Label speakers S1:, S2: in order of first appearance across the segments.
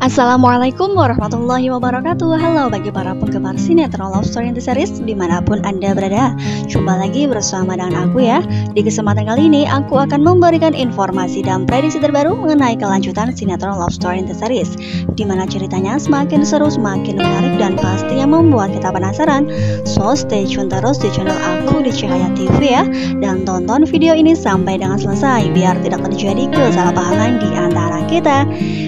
S1: Assalamualaikum warahmatullahi wabarakatuh. Halo bagi para penggemar sinetron Love Story in the Series dimanapun Anda berada. Jumpa lagi bersama dengan aku ya. Di kesempatan kali ini aku akan memberikan informasi dan prediksi terbaru mengenai kelanjutan sinetron Love Story in the Series, dimana ceritanya semakin seru, semakin menarik, dan pastinya membuat kita penasaran. So stay tune terus di channel aku di Cahaya TV ya, dan tonton video ini sampai dengan selesai biar tidak terjadi kesalahpahaman di antara kita.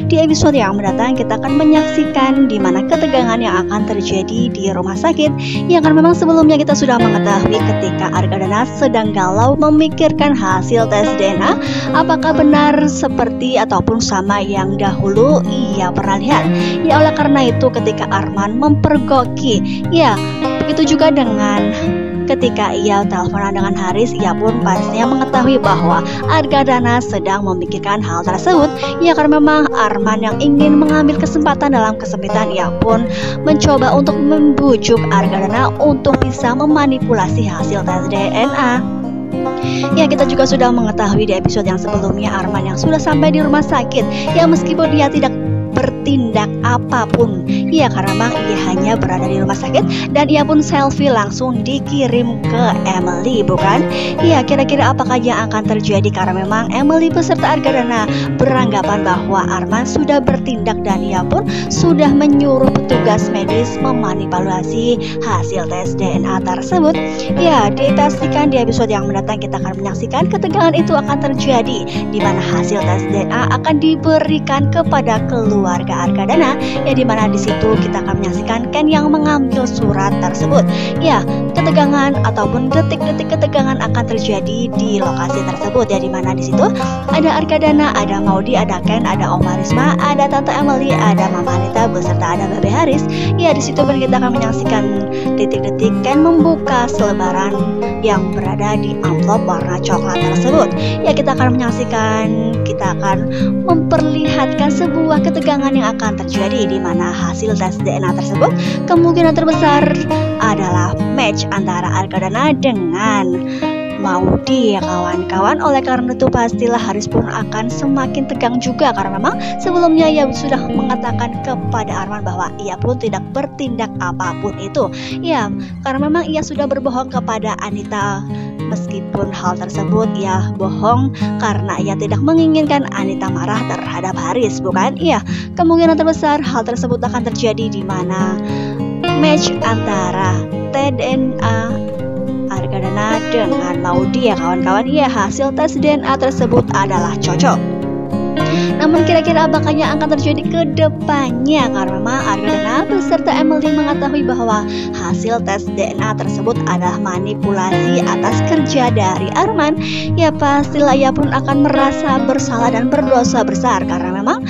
S1: Di episode yang mendatang kita akan menyaksikan di mana ketegangan yang akan terjadi di rumah sakit, yang kan memang sebelumnya kita sudah mengetahui ketika Arga Dana sedang galau memikirkan hasil tes DNA, apakah benar seperti ataupun sama yang dahulu ia pernah lihat. Ya oleh karena itu ketika Arman mempergoki, ya begitu juga dengan ketika ia teleponan dengan Haris, ia pun pastinya mengetahui bahwa Arga Dana sedang memikirkan hal tersebut. Ya karena memang Arman yang ingin mengambil kesempatan dalam kesempitan, ia pun mencoba untuk membujuk Arga Dana untuk bisa memanipulasi hasil tes DNA. Ya kita juga sudah mengetahui di episode yang sebelumnya Arman yang sudah sampai di rumah sakit, ya meskipun dia tidak bertindak apapun, ya karena memang ia hanya berada di rumah sakit dan ia pun selfie langsung dikirim ke Emily, bukan? Ya kira-kira apakah yang akan terjadi, karena memang Emily beserta Arga Dana beranggapan bahwa Arman sudah bertindak dan ia pun sudah menyuruh petugas medis memanipulasi hasil tes DNA tersebut. Ya dipastikan di episode yang mendatang kita akan menyaksikan ketegangan itu akan terjadi, di mana hasil tes DNA akan diberikan kepada keluarga Arga Dana, ya dimana di situ kita akan menyaksikan Ken yang mengambil surat tersebut. Ya ketegangan ataupun detik-detik ketegangan akan terjadi di lokasi tersebut, ya dimana di situ ada Arga Dana, ada Maudi, ada Ken, ada Oma Risma, ada Tante Emily, ada Mama Anita beserta ada Babe Haris. Ya di situ pun kita akan menyaksikan detik-detik Ken membuka selebaran yang berada di amplop warna coklat tersebut. Ya kita akan menyaksikan, kita akan memperlihatkan sebuah ketegangan yang akan terjadi, di mana hasil tes DNA tersebut kemungkinan terbesar adalah match antara Arga Dana dengan Maudi ya kawan-kawan. Oleh karena itu pastilah Haris pun akan semakin tegang juga, karena memang sebelumnya ia sudah mengatakan kepada Arman bahwa ia pun tidak bertindak apapun itu. Ya karena memang ia sudah berbohong kepada Anita, meskipun hal tersebut ia bohong karena ia tidak menginginkan Anita marah terhadap Haris, bukan? Iya, kemungkinan terbesar hal tersebut akan terjadi, di mana match antara DNA Arga Dana dengan Maudi ya kawan-kawan. Ya hasil tes DNA tersebut adalah cocok. Namun kira-kira apakah yang akan terjadi ke depannya, karena memang Arga Dana beserta Emily mengetahui bahwa hasil tes DNA tersebut adalah manipulasi atas kerja dari Arman. Ya pastilah ia pun akan merasa bersalah dan berdosa besar, karena memang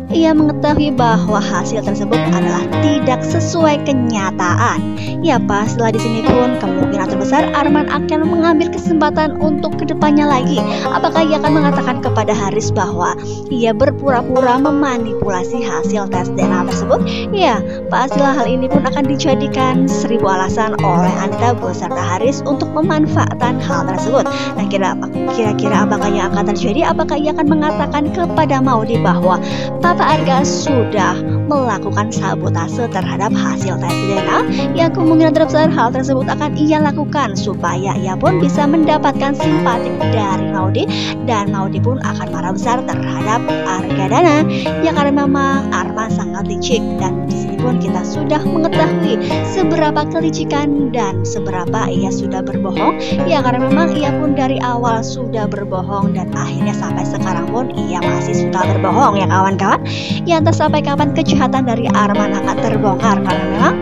S1: ia mengetahui bahwa hasil tersebut adalah tidak sesuai kenyataan. Ya pastilah di sini pun kemungkinan terbesar Arman akan mengambil kesempatan untuk kedepannya lagi. Apakah ia akan mengatakan kepada Haris bahwa ia berpura-pura memanipulasi hasil tes DNA tersebut? Ya pastilah hal ini pun akan dijadikan 1000 alasan oleh Anita beserta Haris untuk memanfaatkan hal tersebut. Nah kira-kira apakah yang akan terjadi? Apakah ia akan mengatakan kepada Maudi bahwa Pak Arga sudah melakukan sabotase terhadap hasil tes DNA, yang kemungkinan terbesar hal tersebut akan ia lakukan supaya ia pun bisa mendapatkan simpatik dari Maudi, dan Maudi pun akan marah besar terhadap Arga Dana. Ya karena memang Arman sangat licik, dan di sini pun kita sudah mengetahui seberapa kelicikan dan seberapa ia sudah berbohong. Ya karena memang ia pun dari awal sudah berbohong, dan akhirnya sampai sekarang pun ia masih suka berbohong ya kawan-kawan. Ya entah sampai kapan kejahatan dari Arman akan terbongkar, karena memang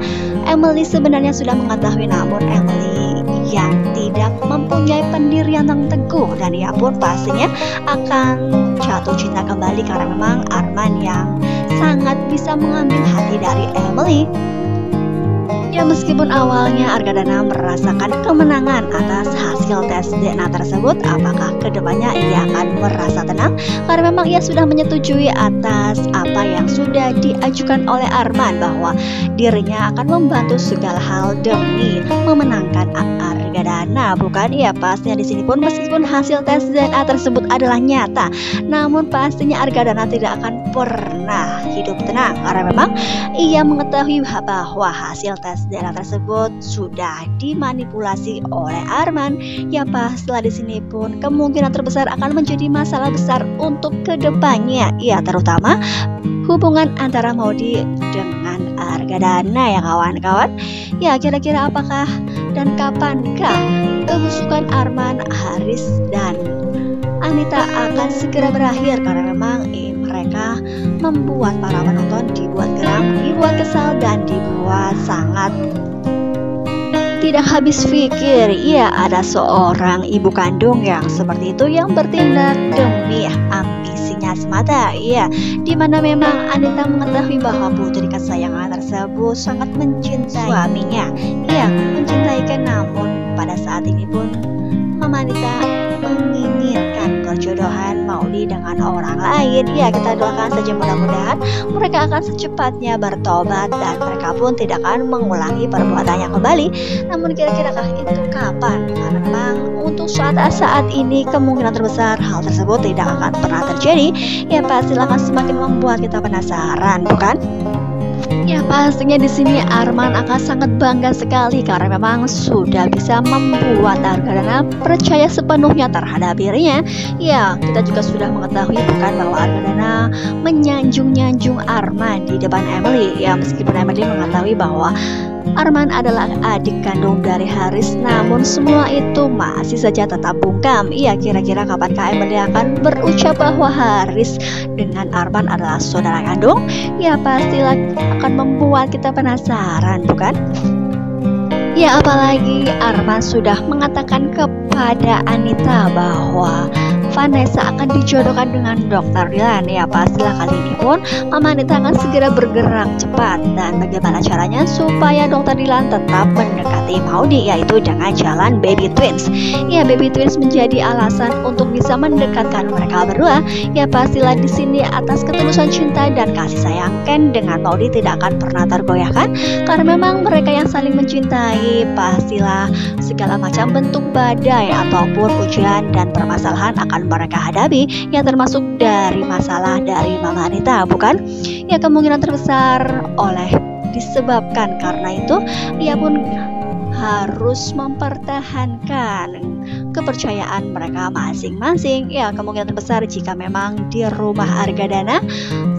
S1: Emily sebenarnya sudah mengetahui, namun Emily yang tidak mempunyai pendirian yang teguh, dan ia pun pastinya akan jatuh cinta kembali, karena memang Arman yang sangat bisa mengambil hati dari Emily. Ya meskipun awalnya Arga Dana merasakan kemenangan atas hasil tes DNA tersebut, apakah kedepannya ia akan merasa tenang? Karena memang ia sudah menyetujui atas apa yang sudah diajukan oleh Arman, bahwa dirinya akan membantu segala hal demi memenangkan Arga Argadana, bukan? Ya pastinya di sini pun meskipun hasil tes DNA tersebut adalah nyata, namun pastinya Argadana tidak akan pernah hidup tenang karena memang ia mengetahui bahwa hasil tes DNA tersebut sudah dimanipulasi oleh Arman. Ya pastilah di sini pun kemungkinan terbesar akan menjadi masalah besar untuk kedepannya, ya terutama hubungan antara Maudy dengan Argadana ya kawan-kawan. Ya kira-kira apakah dan kapankah kebusukan Arman, Haris dan Anita akan segera berakhir, karena memang mereka membuat para penonton dibuat geram, dibuat kesal dan dibuat sangat tidak habis pikir. Iya, ada seorang ibu kandung yang seperti itu yang bertindak demi ambisinya semata. Iya, dimana memang Anita mengetahui bahwa putri kesayangan tersebut sangat mencintai suaminya. Iya, mencintaikan, namun pada saat ini pun Mama Anita menginginkan perjodohan Maudy dengan orang lain. Ya, kita doakan saja mudah-mudahan mereka akan secepatnya bertobat dan mereka pun tidak akan mengulangi perbuatannya kembali. Namun kira-kira itu kapan? Karena memang untuk saat ini kemungkinan terbesar hal tersebut tidak akan pernah terjadi. Ya pastilah akan semakin membuat kita penasaran, bukan? Ya pastinya di sini Arman akan sangat bangga sekali karena memang sudah bisa membuat Argadana percaya sepenuhnya terhadap dirinya. Ya, kita juga sudah mengetahui bukan bahwa Argadana menyanjung-nyanjung Arman di depan Emily. Ya, meskipun Emily mengetahui bahwa Arman adalah adik kandung dari Haris, namun semua itu masih saja tetap bungkam. Iya, kira-kira kapankah Emily akan berucap bahwa Haris dengan Arman adalah saudara kandung? Ya pastilah akan membuat kita penasaran, bukan? Ya apalagi Arman sudah mengatakan kepada Anita bahwa Vanessa akan dijodohkan dengan Dr. Dylan. Ya pastilah kali ini pun Mama Anita akan segera bergerak cepat. Dan bagaimana caranya supaya Dr. Dylan tetap mendekati Maudy, yaitu dengan jalan baby twins. Ya, baby twins menjadi alasan untuk bisa mendekatkan mereka berdua. Ya pastilah di sini atas ketulusan cinta dan kasih sayang Ken dengan Maudy tidak akan pernah tergoyahkan, karena memang mereka yang saling mencintai. Pastilah segala macam bentuk badai ataupun ujian dan permasalahan akan mereka hadapi, yang termasuk dari masalah dari Mama Anita, bukan? Ya kemungkinan terbesar disebabkan karena itu ia pun harus mempertahankan kepercayaan mereka masing-masing. Ya kemungkinan besar jika memang di rumah Argadana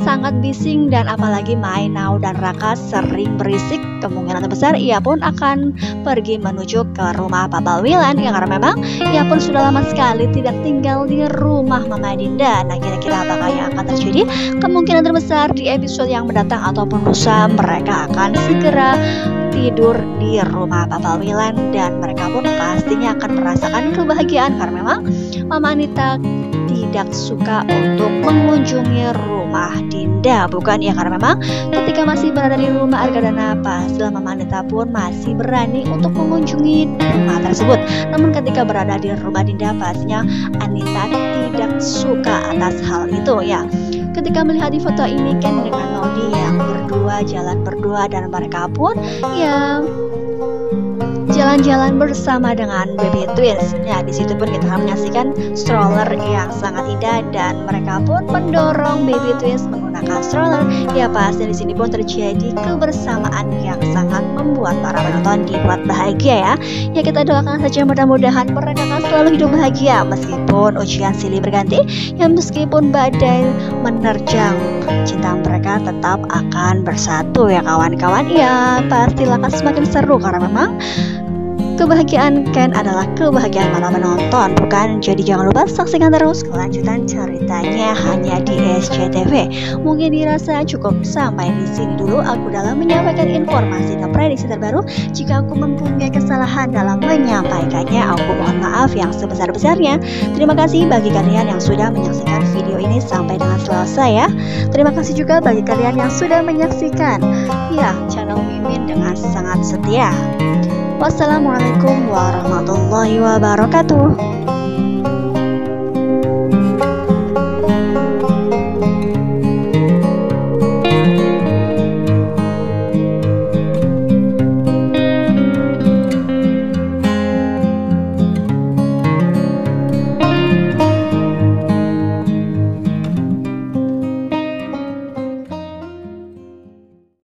S1: sangat bising dan apalagi Mainau dan Raka sering berisik, kemungkinan besar ia pun akan pergi menuju ke rumah Papa Wilan. Ya karena memang ia pun sudah lama sekali tidak tinggal di rumah Mama Dinda. Nah kira-kira apakah yang akan terjadi? Kemungkinan terbesar di episode yang mendatang ataupun lusa mereka akan segera tidur di rumah Papa Wilan dan mereka pun pastinya akan merasakan kebahagiaan karena memang Mama Anita tidak suka untuk mengunjungi rumah Dinda, bukan? Ya karena memang ketika masih berada di rumah Argadana pastilah Mama Anita pun masih berani untuk mengunjungi rumah tersebut. Namun ketika berada di rumah Dinda pastinya Anita tidak suka atas hal itu. Ya ketika melihat di foto ini kan dengan Maudy yang berdua jalan berdua dan mereka pun ya jalan-jalan bersama dengan baby twins. Ya di situ pun kita akan menyaksikan stroller yang sangat indah dan mereka pun mendorong baby twins menggunakan stroller. Ya pasti di sini pun terjadi kebersamaan yang sangat membuat para penonton dibuat bahagia ya. Ya kita doakan saja mudah-mudahan mereka akan selalu hidup bahagia meskipun ujian silih berganti. Ya meskipun badai menerjang, cinta mereka tetap akan bersatu ya kawan-kawan. Ya pastilah akan semakin seru karena memang kebahagiaan Ken adalah kebahagiaan para penonton, bukan? Jadi jangan lupa saksikan terus kelanjutan ceritanya hanya di SCTV. Mungkin dirasa cukup sampai di sini dulu aku dalam menyampaikan informasi dan prediksi terbaru. Jika aku mempunyai kesalahan dalam menyampaikannya, aku mohon maaf yang sebesar-besarnya. Terima kasih bagi kalian yang sudah menyaksikan video ini sampai dengan selesai ya. Terima kasih juga bagi kalian yang sudah menyaksikan ya channel Mimin dengan sangat setia. Wassalamualaikum warahmatullahi wabarakatuh.